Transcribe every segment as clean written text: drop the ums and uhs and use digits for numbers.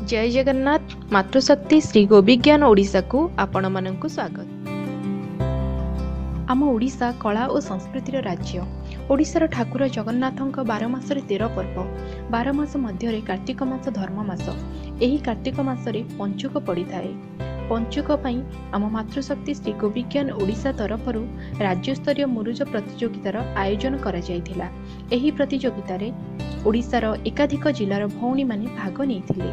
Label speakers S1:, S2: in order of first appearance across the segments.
S1: जय जगन्नाथ मातृशक्ति श्री गोविज्ञान ओडिशा को आपण मानकु स्वागत। आम ओडिशा कला और संस्कृतिर राज्य। ओडिशार ठाकुर जगन्नाथंक 12 मासरे 13 पर्व। 12 मास मध्य कार्तिक मास धर्म मास। एही कार्तिक मासरे पंचुक पड़ी थाए। पंचुक पई आम मातृशक्ति श्री गोविज्ञान ओडिशा तरफरु राज्यस्तरीय मुरुज प्रतियोगितार आयोजन करा जायथिला। एही प्रतियोगितारे ओडिशार एकाधिक जिलार भौणी माने भाग नेइथिले।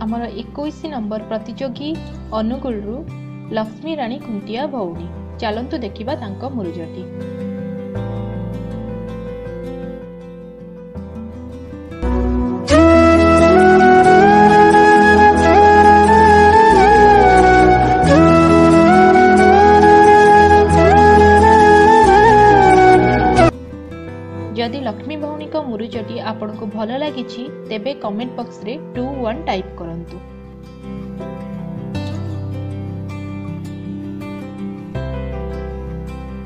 S1: आमर 21 नंबर प्रतियोगी अनुगुलरु लक्ष्मी राणी खुंटिया भौणी। चलंतु देखिबा तांको मुरुजटी। जदि लक्ष्मी भौणी को मुरुजटी आपन को भल लगी तेबे कमेंट बॉक्स रे 21 टाइप करंतु।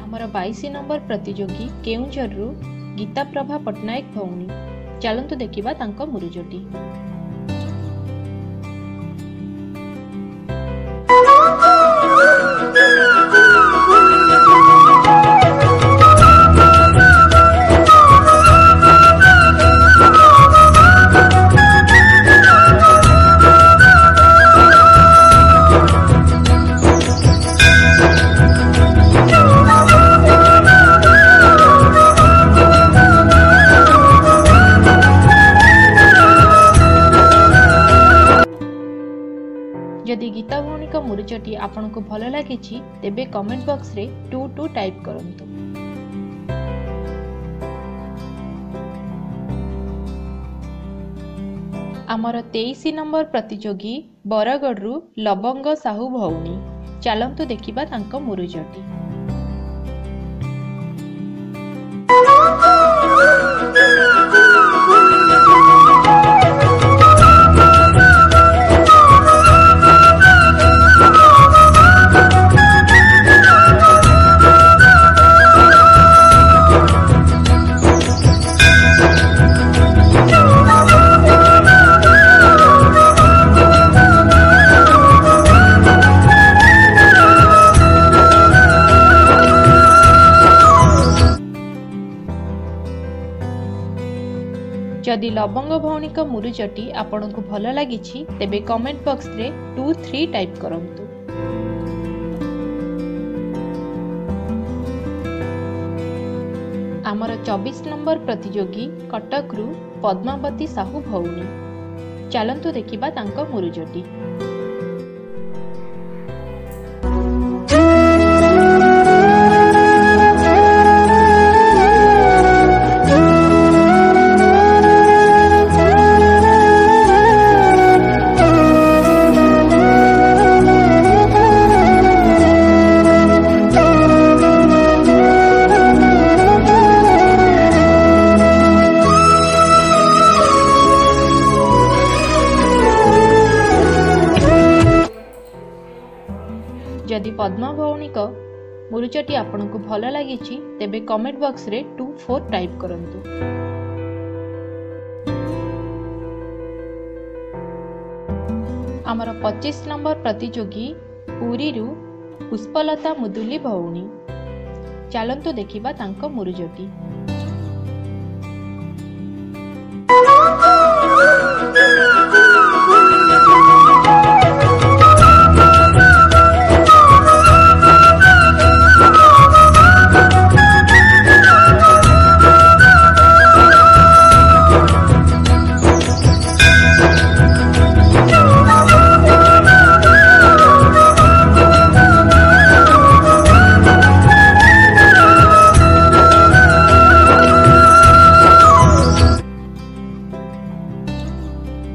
S1: हमर 22 नंबर प्रतियोगी केउंझरु गीता प्रभा पटनायक भौणी। चलंतु देखिबा तांको मुरुजटी। जदि गीता भौणी का मुरुजटी आपन को भल लगी तेबे कमेंट बॉक्स रे 22 टाइप करंतु। आमर 23 नंबर प्रतियोगी बरगढ़ लवंग साहू भौणी। चलंतु देखिबा तांको मुरुजटी। जदि लवंग भौणी का मुरुजटी आपन को भल लगी तेबे कमेंट बॉक्स रे 23 टाइप करंतु। आमर 24 नंबर प्रतियोगी कटकरू पद्मावती साहू भौणी। चलंतु देखिबा तांको मुरुजटी। जदि पद्मा भौणी को मुरुजटी आपन को भल लगी तेबे कमेंट बॉक्स रे 24 टाइप करंतु। आमर 25 नंबर प्रतियोगी पुरी रु पुष्पलता मुदुली भौणी। चलंतु देखिबा तांको मुरुजटी।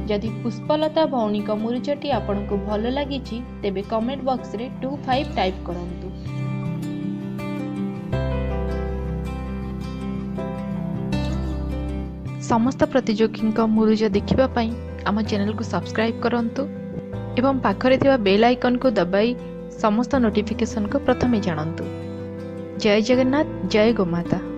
S1: जदि पुष्पलता भौणी का मुरुजटी आपन को भल लगी तेबे कमेंट बॉक्स रे 25 टाइप करंतु। समस्त प्रतियोगी मुरुज देखिबा पई आम चैनल को सब्सक्राइब करंतु एवं पाखरे थिबा बेल आइकन को दबाई समस्त नोटिफिकेशन को प्रथमे जानंतु। जय जगन्नाथ, जय गोमाता।